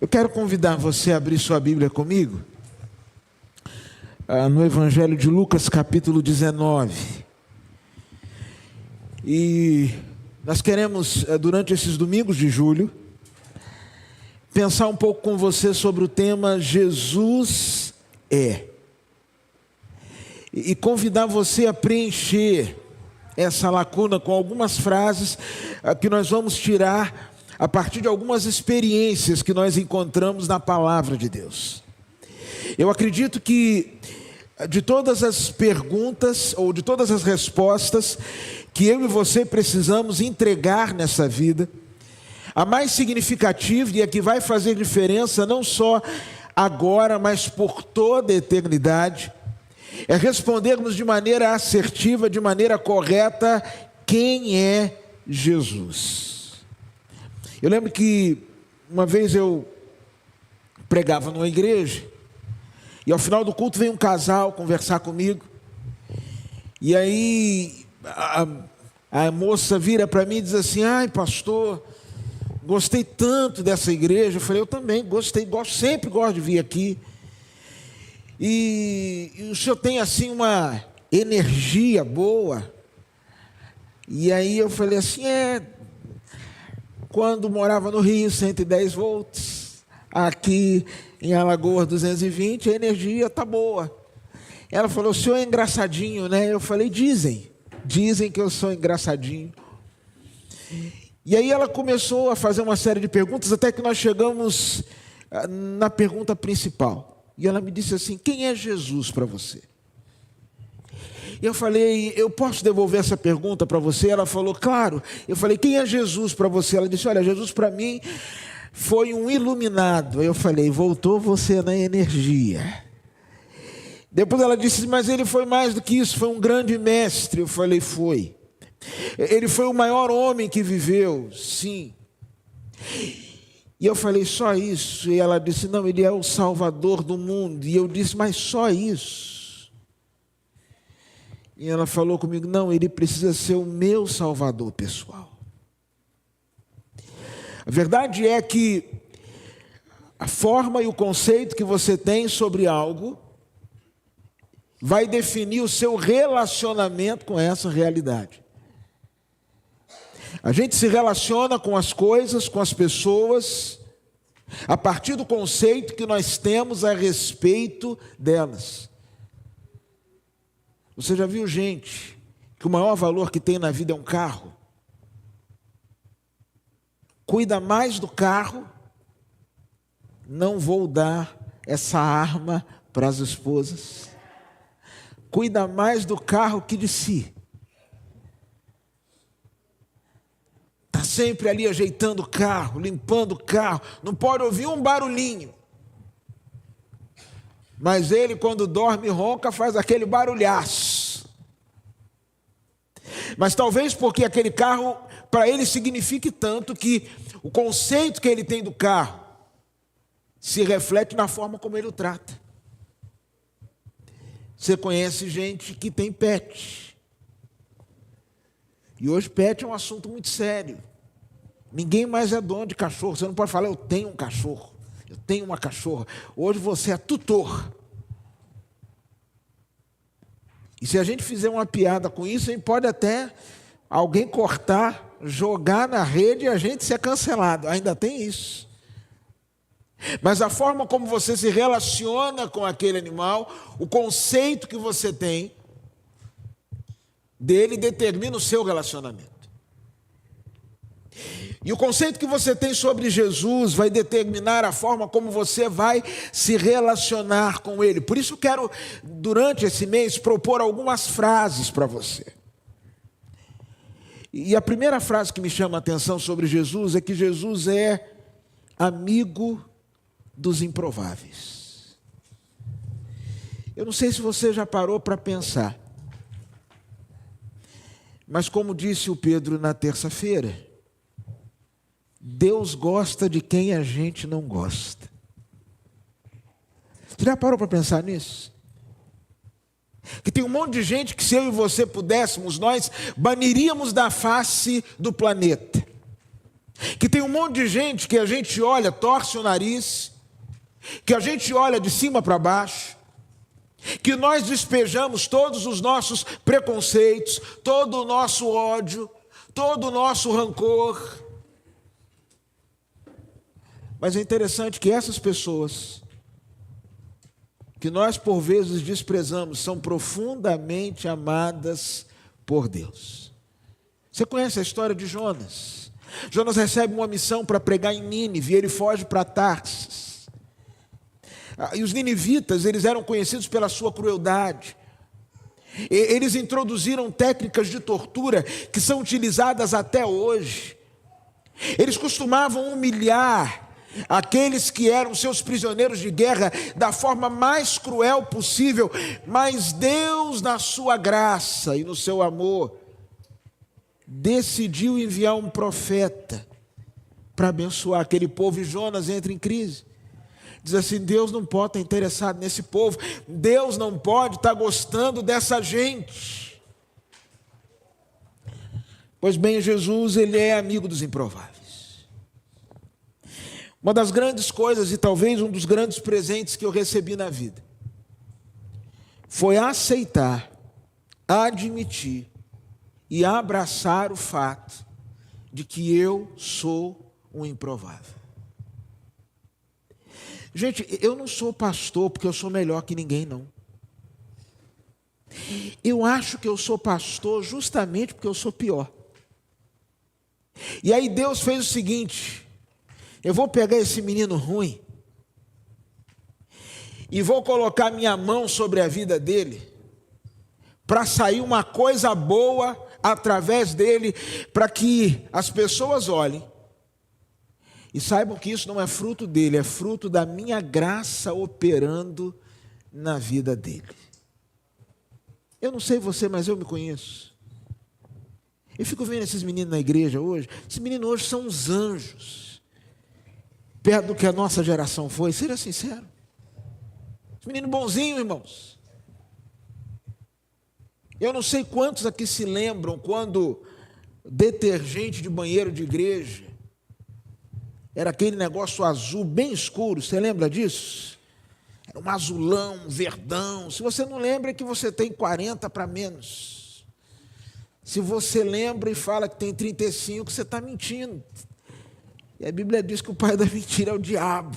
Eu quero convidar você a abrir sua Bíblia comigo, no Evangelho de Lucas, capítulo 19. E nós queremos, durante esses domingos de julho, pensar um pouco com você sobre o tema Jesus é. E convidar você a preencher essa lacuna com algumas frases que nós vamos tirar a partir de algumas experiências que nós encontramos na palavra de Deus. Eu acredito que de todas as perguntas ou de todas as respostas que eu e você precisamos entregar nessa vida, a mais significativa e a que vai fazer diferença não só agora, mas por toda a eternidade, é respondermos de maneira assertiva, de maneira correta, quem é Jesus. Eu lembro que uma vez eu pregava numa igreja, e ao final do culto veio um casal conversar comigo, e aí a moça vira para mim e diz assim: ai pastor, gostei tanto dessa igreja. Eu falei: eu também gostei, sempre gosto de vir aqui, e o senhor tem assim uma energia boa. E aí eu falei assim: quando morava no Rio, 110 volts, aqui em Alagoas 220, a energia está boa. Ela falou: o senhor é engraçadinho, né? Eu falei: dizem que eu sou engraçadinho. E aí ela começou a fazer uma série de perguntas, até que nós chegamos na pergunta principal. E ela me disse assim: quem é Jesus para você? E eu falei: eu posso devolver essa pergunta para você? Ela falou: claro. Eu falei: quem é Jesus para você? Ela disse: olha, Jesus para mim foi um iluminado. Eu falei: voltou você na energia. Depois ela disse: mas ele foi mais do que isso, foi um grande mestre. Eu falei: foi. Ele foi o maior homem que viveu. Sim. E eu falei: só isso? E ela disse: não, ele é o Salvador do mundo. E eu disse: mas só isso? E ela falou comigo: não, ele precisa ser o meu Salvador pessoal. A verdade é que a forma e o conceito que você tem sobre algo vai definir o seu relacionamento com essa realidade. A gente se relaciona com as coisas, com as pessoas, a partir do conceito que nós temos a respeito delas. Você já viu gente que o maior valor que tem na vida é um carro? Cuida mais do carro. Não vou dar essa arma para as esposas. Cuida mais do carro que de si. Está sempre ali ajeitando o carro, limpando o carro. Não pode ouvir um barulhinho. Mas ele, quando dorme e ronca, faz aquele barulhaço. Mas talvez porque aquele carro, para ele, signifique tanto que o conceito que ele tem do carro se reflete na forma como ele o trata. Você conhece gente que tem pet. E hoje pet é um assunto muito sério. Ninguém mais é dono de cachorro. Você não pode falar: eu tenho um cachorro, eu tenho uma cachorra. Hoje você é tutor. E se a gente fizer uma piada com isso, a gente pode até alguém cortar, jogar na rede e a gente ser cancelado. Ainda tem isso. Mas a forma como você se relaciona com aquele animal, o conceito que você tem dele determina o seu relacionamento. E o conceito que você tem sobre Jesus vai determinar a forma como você vai se relacionar com Ele. Por isso eu quero, durante esse mês, propor algumas frases para você. E a primeira frase que me chama a atenção sobre Jesus é que Jesus é amigo dos improváveis. Eu não sei se você já parou para pensar, mas como disse o Pedro na terça-feira, Deus gosta de quem a gente não gosta. Você já parou para pensar nisso? Que tem um monte de gente que, se eu e você pudéssemos, nós baniríamos da face do planeta. Que tem um monte de gente que a gente olha, torce o nariz, que a gente olha de cima para baixo, que nós despejamos todos os nossos preconceitos, todo o nosso ódio, todo o nosso rancor. Mas é interessante que essas pessoas, que nós por vezes desprezamos, são profundamente amadas por Deus. Você conhece a história de Jonas? Jonas recebe uma missão para pregar em Nínive, e ele foge para Tarsis. E os ninivitas, eles eram conhecidos pela sua crueldade. Eles introduziram técnicas de tortura que são utilizadas até hoje. Eles costumavam humilhar aqueles que eram seus prisioneiros de guerra da forma mais cruel possível, mas Deus, na sua graça e no seu amor, decidiu enviar um profeta para abençoar aquele povo, e Jonas entra em crise. Diz assim: Deus não pode estar interessado nesse povo, Deus não pode estar gostando dessa gente. Pois bem, Jesus, ele é amigo dos improváveis. Uma das grandes coisas, e talvez um dos grandes presentes que eu recebi na vida, foi aceitar, admitir e abraçar o fato de que eu sou um improvável. Gente, eu não sou pastor porque eu sou melhor que ninguém, não. Eu acho que eu sou pastor justamente porque eu sou pior. E aí Deus fez o seguinte: eu vou pegar esse menino ruim e vou colocar minha mão sobre a vida dele, para sair uma coisa boa através dele, para que as pessoas olhem e saibam que isso não é fruto dele, é fruto da minha graça operando na vida dele. Eu não sei você, mas eu me conheço. Eu fico vendo esses meninos na igreja hoje. Esses meninos hoje são uns anjos, perto do que a nossa geração foi. Seja sincero. Os meninos bonzinhos, irmãos. Eu não sei quantos aqui se lembram quando detergente de banheiro de igreja era aquele negócio azul bem escuro. Você lembra disso? Era um azulão, um verdão. Se você não lembra, é que você tem 40 para menos. Se você lembra e fala que tem 35, você está mentindo. E a Bíblia diz que o pai da mentira é o diabo.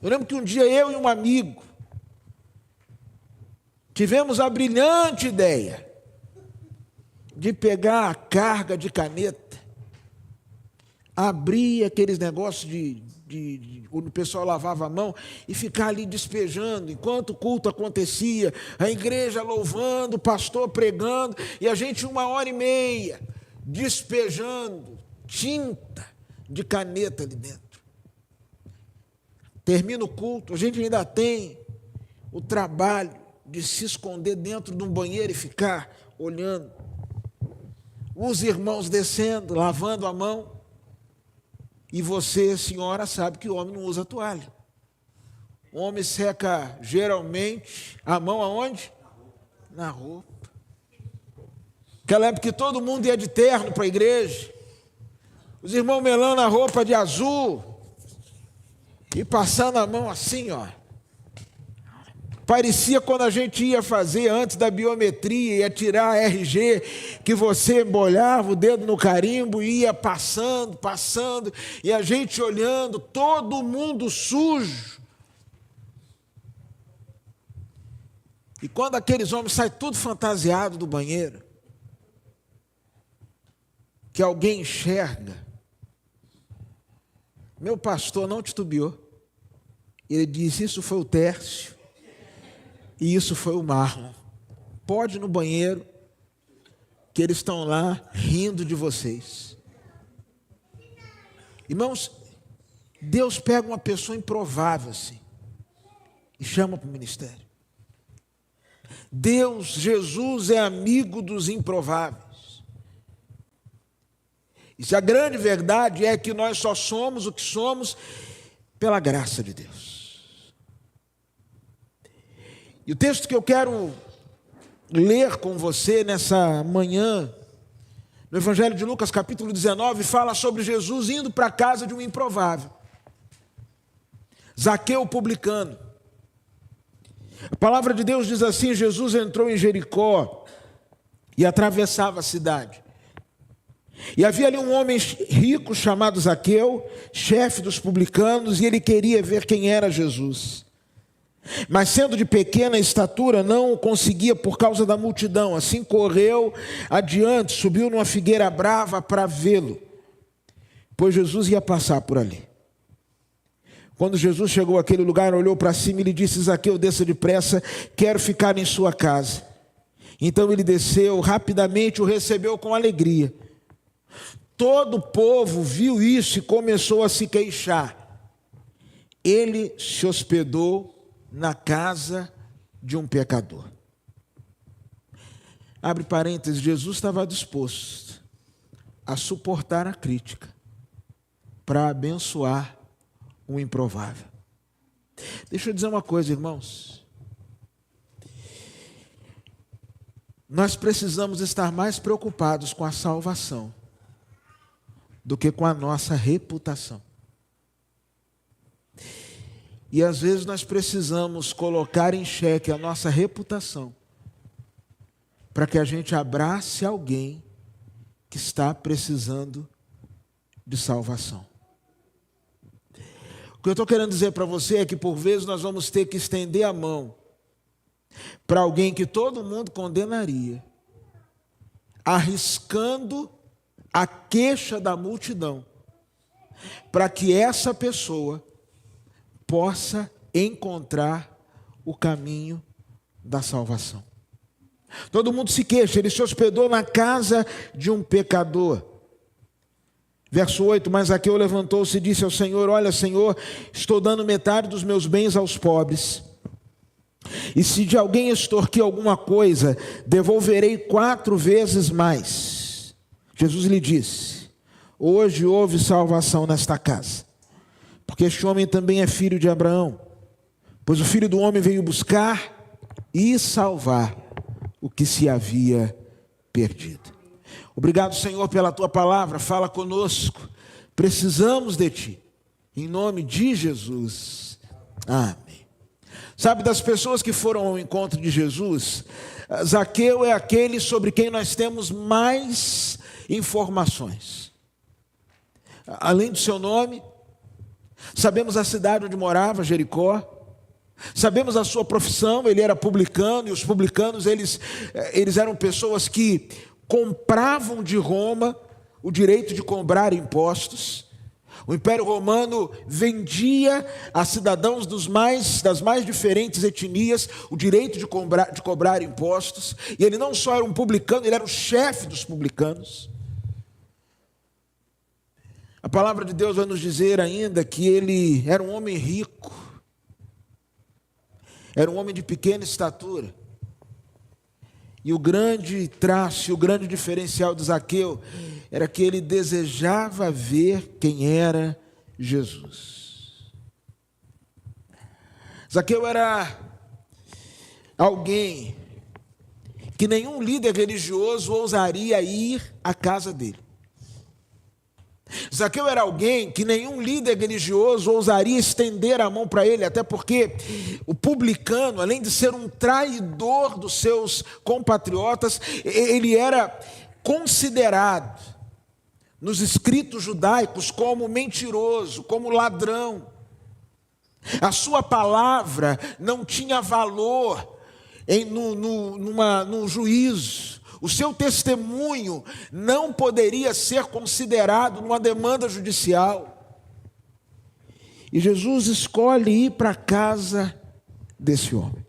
Eu lembro que um dia eu e um amigo tivemos a brilhante ideia de pegar a carga de caneta, abrir aqueles negócios quando o pessoal lavava a mão, e ficar ali despejando, enquanto o culto acontecia, a igreja louvando, o pastor pregando, e a gente 1h30 despejando tinta de caneta ali dentro. Termina o culto, a gente ainda tem o trabalho de se esconder dentro de um banheiro e ficar olhando. Os irmãos descendo, lavando a mão. E você, senhora, sabe que o homem não usa toalha. O homem seca geralmente a mão aonde? Na roupa. Aquela época que todo mundo ia de terno para a igreja. Os irmãos melando a roupa de azul e passando a mão assim, ó. Parecia quando a gente ia fazer antes da biometria, ia tirar a RG, que você molhava o dedo no carimbo e ia passando, e a gente olhando, todo mundo sujo. E quando aqueles homens saem tudo fantasiado do banheiro, que alguém enxerga, meu pastor não titubeou. Ele disse: isso foi o Tércio. E isso foi o Marlon. Pode ir no banheiro, que eles estão lá rindo de vocês. Irmãos, Deus pega uma pessoa improvável assim e chama para o ministério. Deus, Jesus, é amigo dos improváveis. E se a grande verdade é que nós só somos o que somos pela graça de Deus. E o texto que eu quero ler com você nessa manhã No Evangelho de Lucas, capítulo 19, fala sobre Jesus indo para a casa de um improvável, Zaqueu, publicano. A palavra de Deus diz assim: Jesus entrou em Jericó e atravessava a cidade. E havia ali um homem rico chamado Zaqueu, chefe dos publicanos, e ele queria ver quem era Jesus. Mas sendo de pequena estatura, não o conseguia por causa da multidão. Assim correu adiante, subiu numa figueira brava para vê-lo, pois Jesus ia passar por ali. Quando Jesus chegou àquele lugar, olhou para cima e lhe disse: Zaqueu, desça depressa, quero ficar em sua casa. Então ele desceu, rapidamente o recebeu com alegria. Todo o povo viu isso e começou a se queixar. Ele se hospedou na casa de um pecador. Abre parênteses, Jesus estava disposto a suportar a crítica para abençoar o improvável. Deixa eu dizer uma coisa, irmãos. Nós precisamos estar mais preocupados com a salvação do que com a nossa reputação. E às vezes nós precisamos colocar em xeque a nossa reputação para que a gente abrace alguém que está precisando de salvação. O que eu estou querendo dizer para você é que por vezes nós vamos ter que estender a mão para alguém que todo mundo condenaria, arriscando a queixa da multidão, para que essa pessoa possa encontrar o caminho da salvação. Todo mundo se queixa, ele se hospedou na casa de um pecador. Verso 8, mas Zaqueu levantou-se e disse ao Senhor: olha, Senhor, estou dando metade dos meus bens aos pobres. E se de alguém extorquir alguma coisa, devolverei 4 vezes mais. Jesus lhe disse: hoje houve salvação nesta casa, porque este homem também é filho de Abraão. Pois o Filho do Homem veio buscar e salvar o que se havia perdido. Obrigado, Senhor, pela Tua palavra. Fala conosco. Precisamos de Ti. Em nome de Jesus. Amém. Sabe, das pessoas que foram ao encontro de Jesus, Zaqueu é aquele sobre quem nós temos mais informações. Além do seu nome, sabemos a cidade onde morava, Jericó. Sabemos a sua profissão, ele era publicano, e os publicanos, eles eram pessoas que compravam de Roma o direito de cobrar impostos. O Império Romano vendia a cidadãos das mais diferentes etnias o direito de cobrar impostos. E ele não só era um publicano, ele era o chefe dos publicanos. A palavra de Deus vai nos dizer ainda que ele era um homem rico. Era um homem de pequena estatura. E o grande traço, o grande diferencial de Zaqueu era que ele desejava ver quem era Jesus. Zaqueu era alguém que nenhum líder religioso ousaria ir à casa dele. Zaqueu era alguém que nenhum líder religioso ousaria estender a mão para ele, até porque o publicano, além de ser um traidor dos seus compatriotas, ele era considerado nos escritos judaicos como mentiroso, como ladrão. A sua palavra não tinha valor no juízo. O seu testemunho não poderia ser considerado numa demanda judicial. E Jesus escolhe ir para a casa desse homem.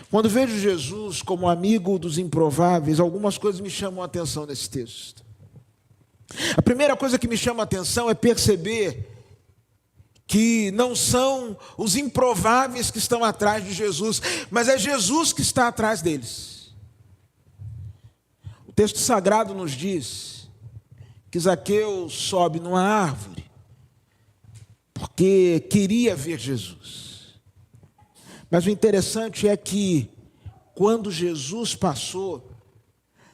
Quando vejo Jesus como amigo dos improváveis, algumas coisas me chamam a atenção nesse texto. A primeira coisa que me chama a atenção é perceber que não são os improváveis que estão atrás de Jesus, mas é Jesus que está atrás deles. O texto sagrado nos diz que Zaqueu sobe numa árvore porque queria ver Jesus. Mas o interessante é que quando Jesus passou,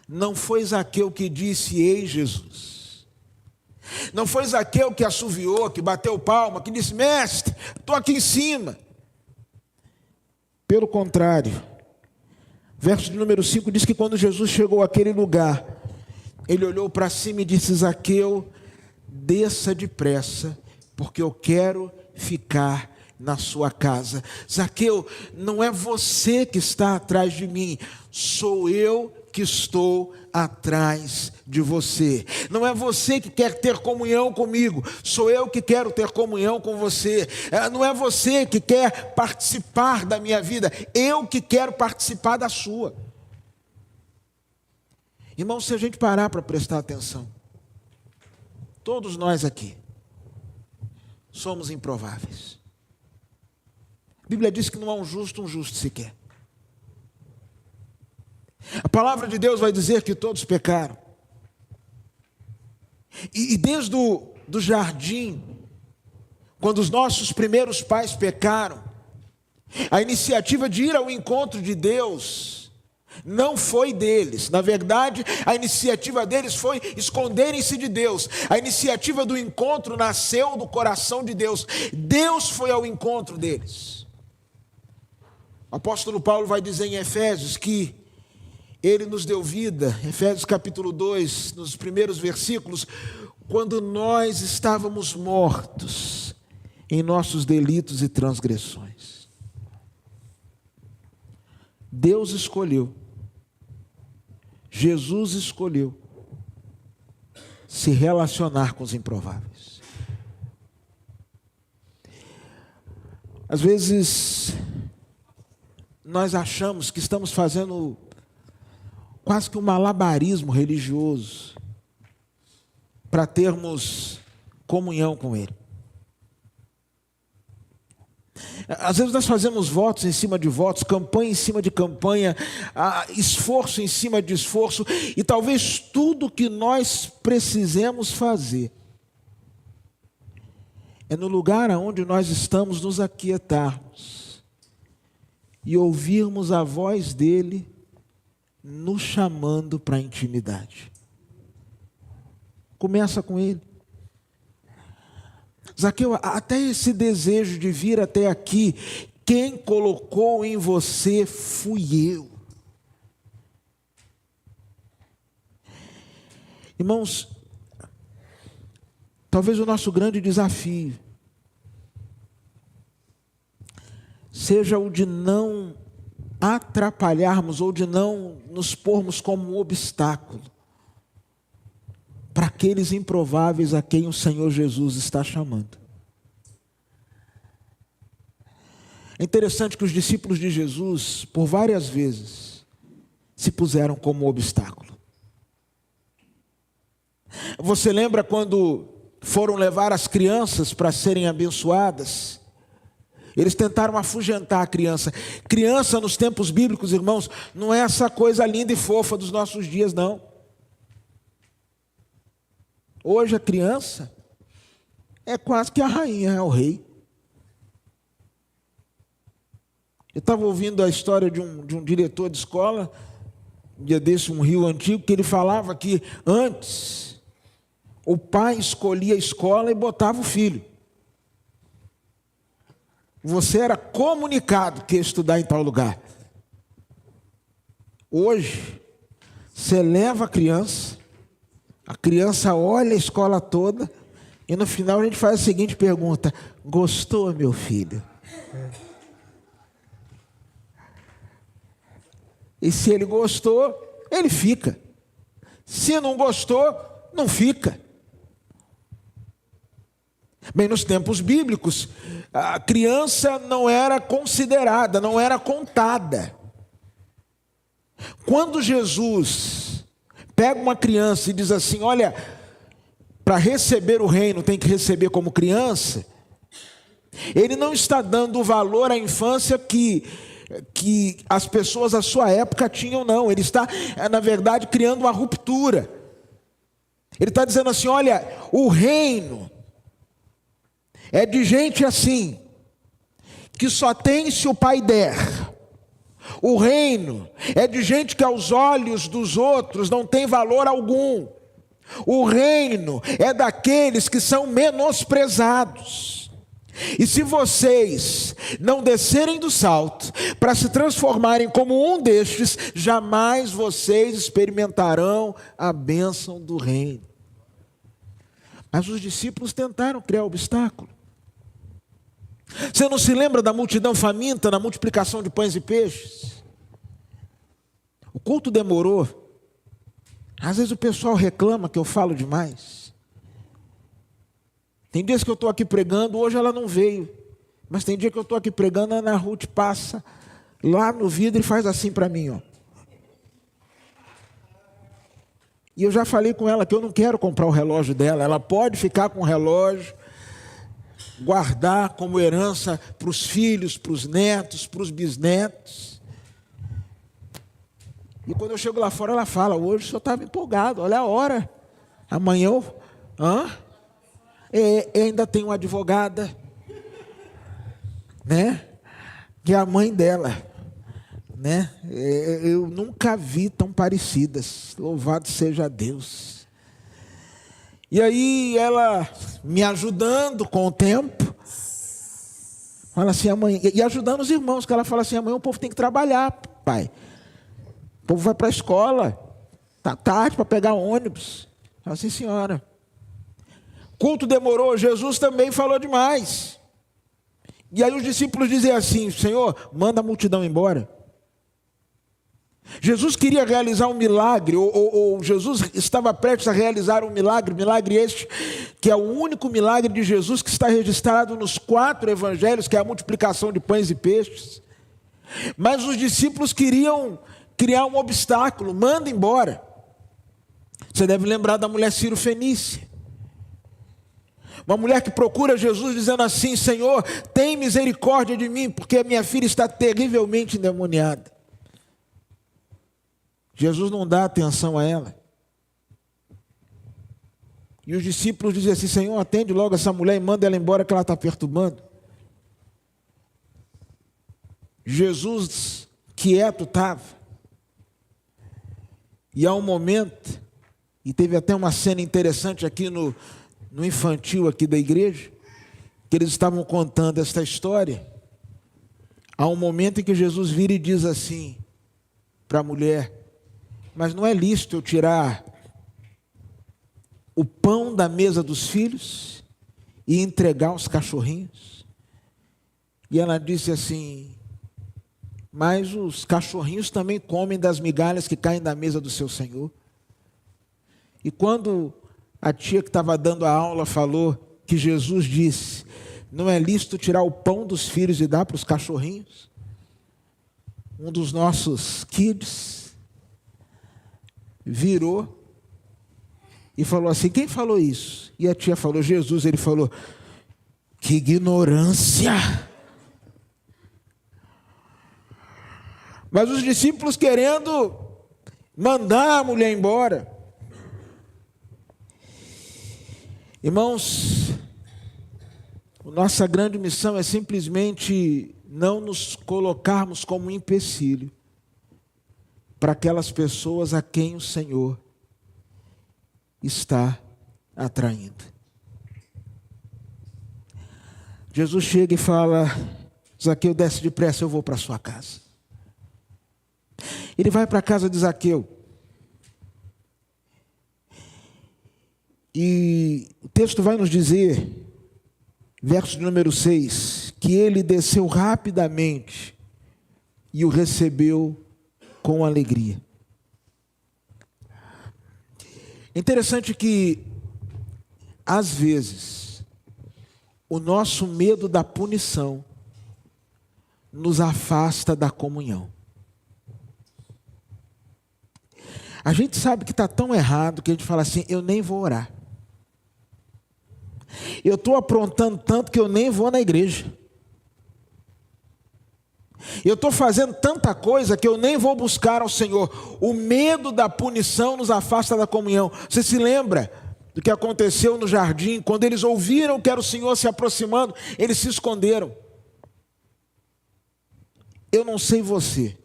Não foi Zaqueu que disse: ei, Jesus. Não foi Zaqueu que assoviou, que bateu palma, que disse: mestre, estou aqui em cima. Pelo contrário, verso de número 5 diz que quando Jesus chegou àquele lugar, ele olhou para cima e disse: Zaqueu, desça depressa, porque eu quero ficar na sua casa. Zaqueu, não é você que está atrás de mim, sou eu que estou atrás de você. Não é você que quer ter comunhão comigo, sou eu que quero ter comunhão com você. Não é você que quer participar da minha vida, eu que quero participar da sua. Irmão, se a gente parar para prestar atenção, todos nós aqui somos improváveis. A Bíblia diz que não há um justo sequer. A palavra de Deus vai dizer que todos pecaram. E desde do jardim, quando os nossos primeiros pais pecaram, a iniciativa de ir ao encontro de Deus não foi deles. Na verdade, a iniciativa deles foi esconderem-se de Deus. A iniciativa do encontro nasceu do coração de Deus. Deus foi ao encontro deles. O apóstolo Paulo vai dizer em Efésios que ele nos deu vida, Efésios capítulo 2, nos primeiros versículos, quando nós estávamos mortos em nossos delitos e transgressões. Deus escolheu, Jesus escolheu se relacionar com os improváveis. Às vezes, nós achamos que estamos fazendo quase que um malabarismo religioso para termos comunhão com Ele. Às vezes nós fazemos votos em cima de votos, campanha em cima de campanha, esforço em cima de esforço, e talvez tudo que nós precisemos fazer é no lugar onde nós estamos nos aquietarmos e ouvirmos a voz dEle nos chamando para a intimidade. Começa com Ele. Zaqueu, até esse desejo de vir até aqui, quem colocou em você fui eu. Irmãos, talvez o nosso grande desafio seja o de não atrapalharmos ou de não nos pormos como um obstáculo para aqueles improváveis a quem o Senhor Jesus está chamando. É interessante que os discípulos de Jesus, por várias vezes, se puseram como obstáculo. Você lembra quando foram levar as crianças para serem abençoadas? Eles tentaram afugentar a criança. Criança nos tempos bíblicos, irmãos, não é essa coisa linda e fofa dos nossos dias, não. Hoje a criança é quase que a rainha, é o rei. Eu estava ouvindo a história de um diretor de escola, um dia desse, um rio antigo, que ele falava que antes o pai escolhia a escola e botava o filho. Você era comunicado que ia estudar em tal lugar. Hoje, você leva a criança olha a escola toda, e no final a gente faz a seguinte pergunta: gostou, meu filho? E se ele gostou, ele fica. Se não gostou, não fica. Bem, nos tempos bíblicos, a criança não era considerada, não era contada. Quando Jesus pega uma criança e diz assim: olha, para receber o reino tem que receber como criança, ele não está dando valor à infância que as pessoas da sua época tinham, não. Ele está, na verdade, criando uma ruptura. Ele está dizendo assim: olha, o reino é de gente assim, que só tem se o pai der. O reino é de gente que aos olhos dos outros não tem valor algum. O reino é daqueles que são menosprezados. E se vocês não descerem do salto para se transformarem como um destes, jamais vocês experimentarão a bênção do reino. Mas os discípulos tentaram criar obstáculo. Você não se lembra da multidão faminta na multiplicação de pães e peixes? O culto demorou. Às vezes o pessoal reclama que eu falo demais. Tem dias que eu estou aqui pregando, hoje ela não veio. Mas tem dia que eu estou aqui pregando, a Ana Ruth passa lá no vidro e faz assim para mim, ó. E eu já falei com ela que eu não quero comprar o relógio dela. Ela pode ficar com o relógio, guardar como herança para os filhos, para os netos, para os bisnetos. E quando eu chego lá fora, ela fala: hoje o senhor estava empolgado, olha a hora. Amanhã eu... ainda tem uma advogada, né? Que é a mãe dela, né? Eu nunca vi tão parecidas. Louvado seja Deus. E aí ela me ajudando com o tempo, fala assim: amanhã, e ajudando os irmãos, que ela fala assim: amanhã o povo tem que trabalhar, pai. O povo vai para a escola, tá tarde para pegar ônibus. Fala assim: senhora. Culto demorou, Jesus também falou demais. E aí os discípulos dizem assim: Senhor, manda a multidão embora. Jesus queria realizar um milagre, ou Jesus estava prestes a realizar um milagre este, que é o único milagre de Jesus que está registrado nos 4 evangelhos, que é a multiplicação de pães e peixes. Mas os discípulos queriam criar um obstáculo: manda embora. Você deve lembrar da mulher Ciro-fenícia. Uma mulher que procura Jesus dizendo assim: Senhor, tem misericórdia de mim, porque a minha filha está terrivelmente endemoniada. Jesus não dá atenção a ela. E os discípulos dizem assim: Senhor, atende logo essa mulher e manda ela embora, que ela está perturbando. Jesus quieto estava. E há um momento, e teve até uma cena interessante aqui no infantil aqui da igreja, que eles estavam contando esta história. Há um momento em que Jesus vira e diz assim para a mulher: mas não é lícito eu tirar o pão da mesa dos filhos e entregar aos cachorrinhos? E ela disse assim: mas os cachorrinhos também comem das migalhas que caem da mesa do seu Senhor. E quando a tia que estava dando a aula falou que Jesus disse: não é lícito tirar o pão dos filhos e dar para os cachorrinhos, um dos nossos kids virou e falou assim: quem falou isso? E a tia falou: Jesus. Ele falou: que ignorância! Mas os discípulos querendo mandar a mulher embora. Irmãos, nossa grande missão é simplesmente não nos colocarmos como empecilho para aquelas pessoas a quem o Senhor está atraindo. Jesus chega e fala: Zaqueu, desce depressa, eu vou para a sua casa. Ele vai para a casa de Zaqueu. E o texto vai nos dizer, verso de número 6, que ele desceu rapidamente e o recebeu com alegria. Interessante que, às vezes, o nosso medo da punição nos afasta da comunhão. A gente sabe que está tão errado que a gente fala assim: eu nem vou orar. Eu estou aprontando tanto que eu nem vou na igreja. Eu estou fazendo tanta coisa que eu nem vou buscar ao Senhor. O medo da punição nos afasta da comunhão. Você se lembra do que aconteceu no jardim? Quando eles ouviram que era o Senhor se aproximando, eles se esconderam. Eu não sei você,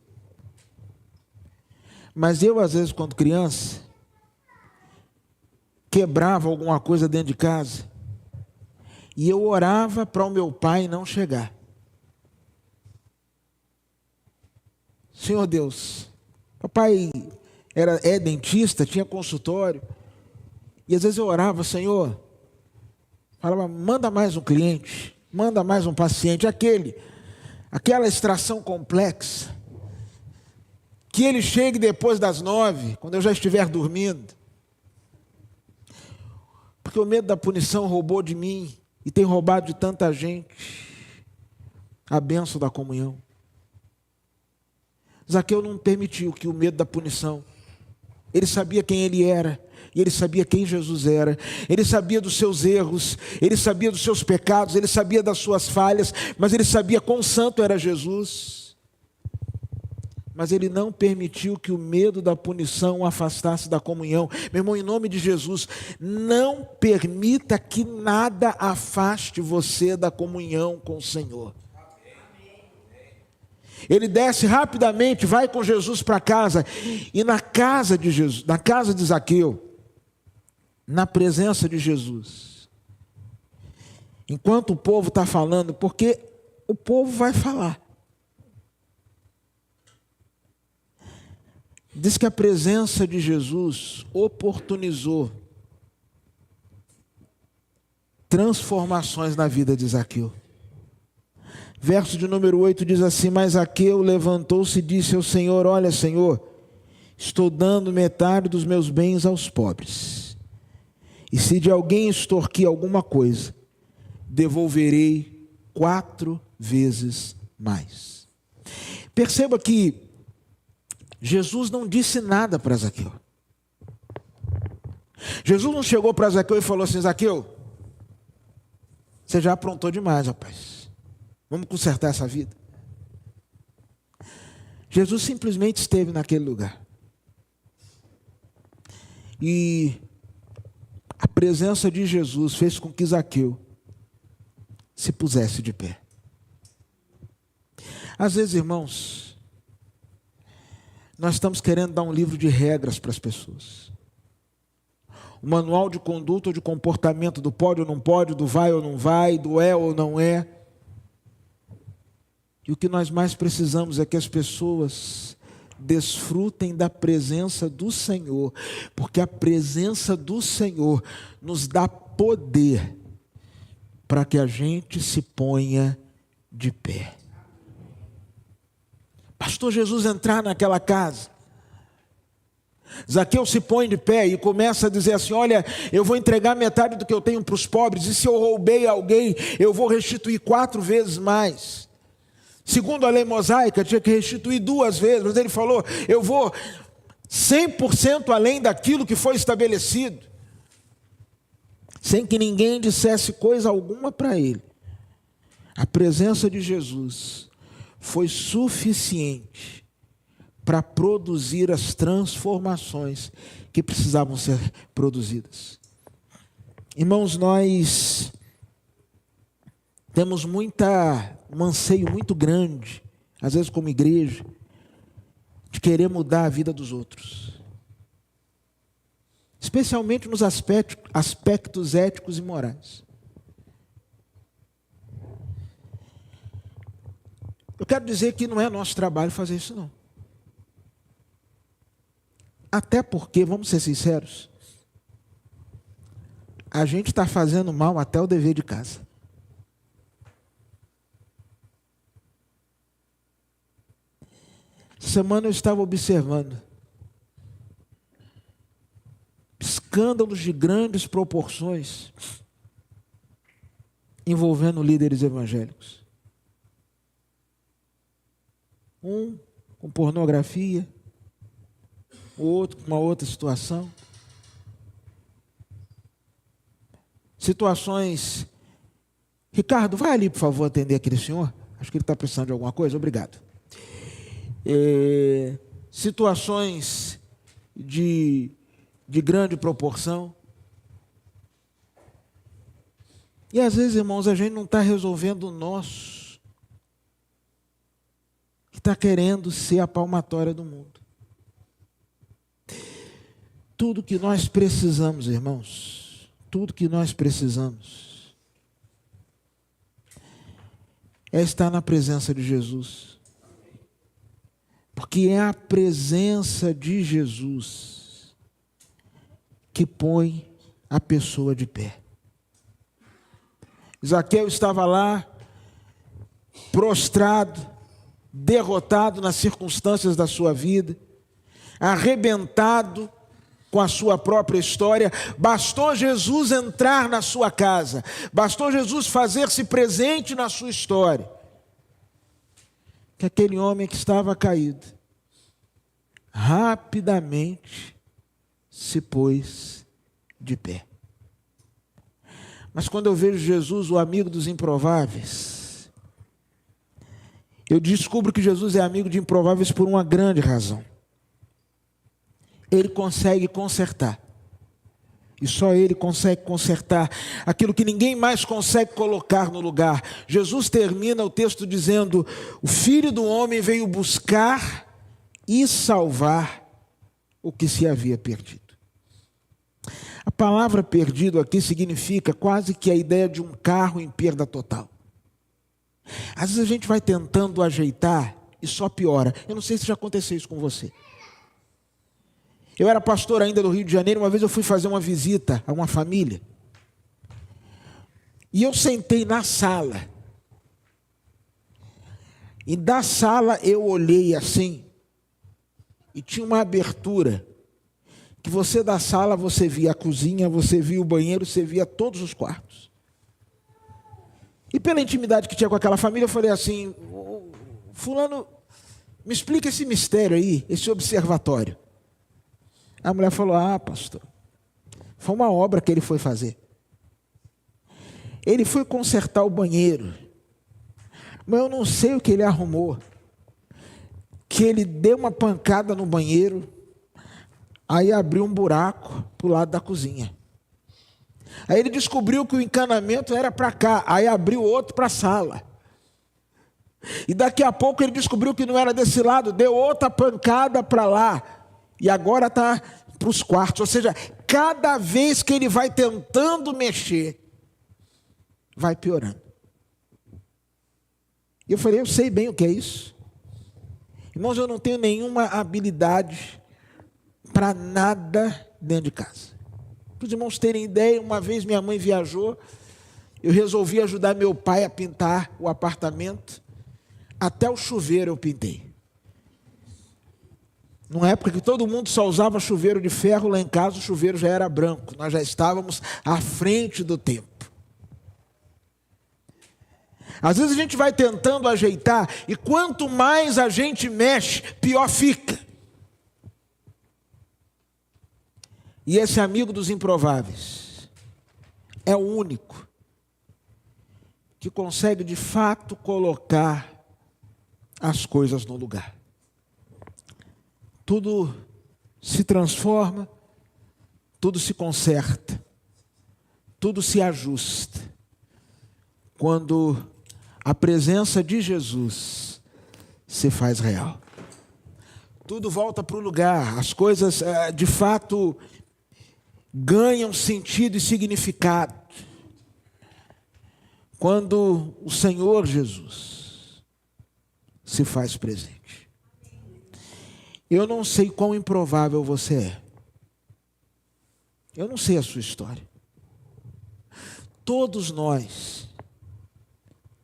Mas eu, às vezes, quando criança, quebrava alguma coisa dentro de casa e eu orava para o meu pai não chegar. Senhor Deus, papai é dentista, tinha consultório, e às vezes eu orava, Senhor, falava, manda mais um cliente, manda mais um paciente, aquela extração complexa, que ele chegue depois das 9, quando eu já estiver dormindo, porque o medo da punição roubou de mim, e tem roubado de tanta gente, a bênção da comunhão. Zaqueu não permitiu que o medo da punição, ele sabia quem ele era, e ele sabia quem Jesus era, ele sabia dos seus erros, ele sabia dos seus pecados, ele sabia das suas falhas, mas ele sabia quão santo era Jesus. Mas ele não permitiu que o medo da punição o afastasse da comunhão. Meu irmão, em nome de Jesus, não permita que nada afaste você da comunhão com o Senhor. Ele desce rapidamente, vai com Jesus para casa, e na casa de Jesus, na casa de Zaqueu, na presença de Jesus, enquanto o povo está falando, porque o povo vai falar, diz que a presença de Jesus oportunizou transformações na vida de Zaqueu. Verso de número 8 diz assim, mas Zaqueu levantou-se e disse ao Senhor, olha Senhor, estou dando metade dos meus bens aos pobres, e se de alguém extorquir alguma coisa, devolverei 4 vezes mais. Perceba que Jesus não disse nada para Zaqueu. Jesus não chegou para Zaqueu e falou assim, Zaqueu, você já aprontou demais, rapaz. Vamos consertar essa vida. Jesus simplesmente esteve naquele lugar. E a presença de Jesus fez com que Zaqueu se pusesse de pé. Às vezes, irmãos, nós estamos querendo dar um livro de regras para as pessoas. Um manual de conduta ou de comportamento do pode ou não pode, do vai ou não vai, do é ou não é. E o que nós mais precisamos é que as pessoas desfrutem da presença do Senhor, porque a presença do Senhor nos dá poder para que a gente se ponha de pé. Pastor, Jesus entrar naquela casa, Zaqueu se põe de pé e começa a dizer assim, olha, eu vou entregar metade do que eu tenho para os pobres, e se eu roubei alguém, eu vou restituir 4 vezes mais. Segundo a lei mosaica, tinha que restituir 2 vezes, mas ele falou, eu vou 100% além daquilo que foi estabelecido, sem que ninguém dissesse coisa alguma para ele. A presença de Jesus foi suficiente para produzir as transformações que precisavam ser produzidas. Irmãos, nós temos um anseio muito grande, às vezes como igreja, de querer mudar a vida dos outros. Especialmente nos aspectos éticos e morais. Eu quero dizer que não é nosso trabalho fazer isso, não. Até porque, vamos ser sinceros, a gente está fazendo mal até o dever de casa. Essa semana eu estava observando escândalos de grandes proporções envolvendo líderes evangélicos. Um com pornografia, o outro com uma outra situação. Situações... Ricardo, vai ali, por favor, atender aquele senhor. Acho que ele está precisando de alguma coisa. Obrigado. Situações de grande proporção. E às vezes, irmãos, a gente não está resolvendo o nosso, que está querendo ser a palmatória do mundo. Tudo que nós precisamos, irmãos, tudo que nós precisamos é estar na presença de Jesus. Porque é a presença de Jesus que põe a pessoa de pé. Zaqueu estava lá, prostrado, derrotado nas circunstâncias da sua vida, arrebentado com a sua própria história. Bastou Jesus entrar na sua casa, bastou Jesus fazer-se presente na sua história, que aquele homem que estava caído, rapidamente se pôs de pé. Mas quando eu vejo Jesus, o amigo dos improváveis, eu descubro que Jesus é amigo de improváveis por uma grande razão. Ele consegue consertar. E só Ele consegue consertar aquilo que ninguém mais consegue colocar no lugar. Jesus termina o texto dizendo: o Filho do Homem veio buscar e salvar o que se havia perdido. A palavra perdido aqui significa quase que a ideia de um carro em perda total. Às vezes a gente vai tentando ajeitar e só piora. Eu não sei se já aconteceu isso com você. Eu era pastor ainda do Rio de Janeiro, uma vez eu fui fazer uma visita a uma família. E eu sentei na sala. E da sala eu olhei assim, e tinha uma abertura, que você da sala, você via a cozinha, você via o banheiro, você via todos os quartos. E pela intimidade que tinha com aquela família, eu falei assim: fulano, me explica esse mistério aí, esse observatório. A mulher falou: ah, pastor, foi uma obra que ele foi fazer. Ele foi consertar o banheiro, mas eu não sei o que ele arrumou, que ele deu uma pancada no banheiro, aí abriu um buraco para o lado da cozinha. Aí ele descobriu que o encanamento era para cá, aí abriu outro para a sala. E daqui a pouco ele descobriu que não era desse lado, deu outra pancada para lá. E agora está para os quartos. Ou seja, cada vez que ele vai tentando mexer, vai piorando. E eu falei: eu sei bem o que é isso. Irmãos, eu não tenho nenhuma habilidade para nada dentro de casa. Para os irmãos terem ideia, uma vez minha mãe viajou, eu resolvi ajudar meu pai a pintar o apartamento. Até o chuveiro eu pintei. Numa época que todo mundo só usava chuveiro de ferro, lá em casa o chuveiro já era branco. Nós já estávamos à frente do tempo. Às vezes a gente vai tentando ajeitar, e quanto mais a gente mexe, pior fica. E esse amigo dos improváveis é o único que consegue de fato colocar as coisas no lugar. Tudo se transforma, tudo se conserta, tudo se ajusta quando a presença de Jesus se faz real. Tudo volta para o lugar, as coisas de fato ganham sentido e significado quando o Senhor Jesus se faz presente. Eu não sei quão improvável você é. Eu não sei a sua história. Todos nós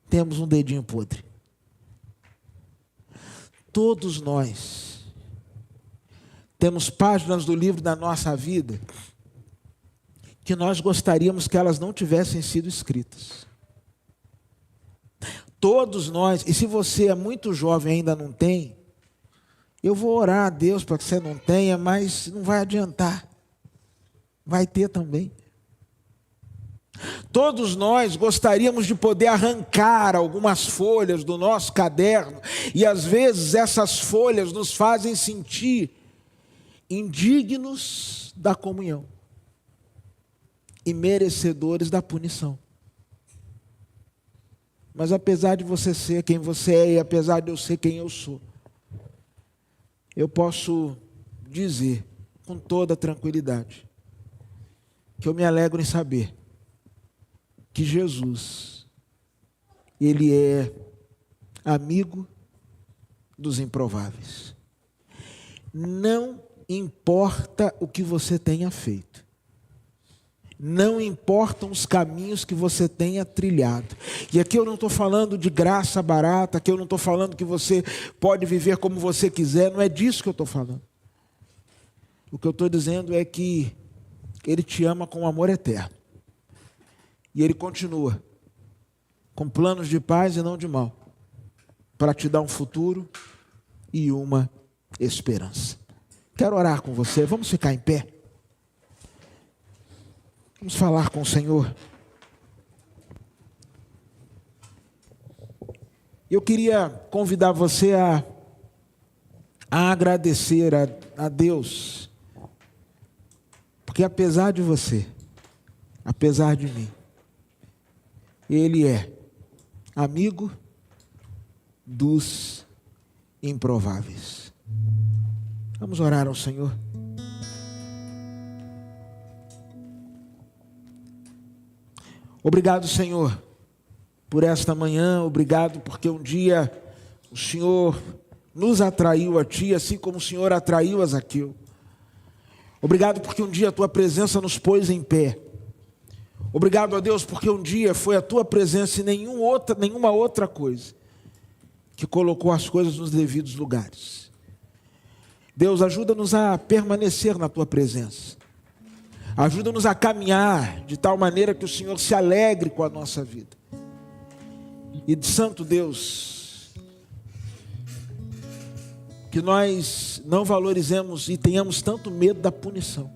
temos um dedinho podre. Todos nós temos páginas do livro da nossa vida que nós gostaríamos que elas não tivessem sido escritas. Todos nós, e se você é muito jovem e ainda não tem, eu vou orar a Deus para que você não tenha, mas não vai adiantar. Vai ter também. Todos nós gostaríamos de poder arrancar algumas folhas do nosso caderno, e às vezes essas folhas nos fazem sentir indignos da comunhão e merecedores da punição. Mas apesar de você ser quem você é, e apesar de eu ser quem eu sou, eu posso dizer com toda tranquilidade, que eu me alegro em saber que Jesus, Ele é amigo dos improváveis. Não importa o que você tenha feito, não importam os caminhos que você tenha trilhado. E aqui eu não estou falando de graça barata, aqui eu não estou falando que você pode viver como você quiser, não é disso que eu estou falando. O que eu estou dizendo é que Ele te ama com amor eterno. E Ele continua com planos de paz e não de mal, para te dar um futuro e uma esperança. Quero orar com você, vamos ficar em pé. Vamos falar com o Senhor. Eu queria convidar você a agradecer a Deus, porque apesar de você, apesar de mim, Ele é amigo dos improváveis. Vamos orar ao Senhor. Obrigado, Senhor, por esta manhã. Obrigado porque um dia o Senhor nos atraiu a Ti, assim como o Senhor atraiu a Zaqueu. Obrigado porque um dia a Tua presença nos pôs em pé. Obrigado a Deus porque um dia foi a Tua presença e nenhuma outra coisa que colocou as coisas nos devidos lugares. Deus, ajuda-nos a permanecer na Tua presença. Ajuda-nos a caminhar de tal maneira que o Senhor se alegre com a nossa vida. E de Santo Deus, que nós não valorizemos e tenhamos tanto medo da punição,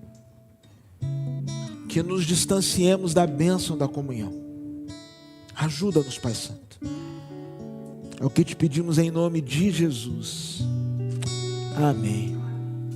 que nos distanciemos da bênção da comunhão. Ajuda-nos, Pai Santo. É o que te pedimos em nome de Jesus. Amém.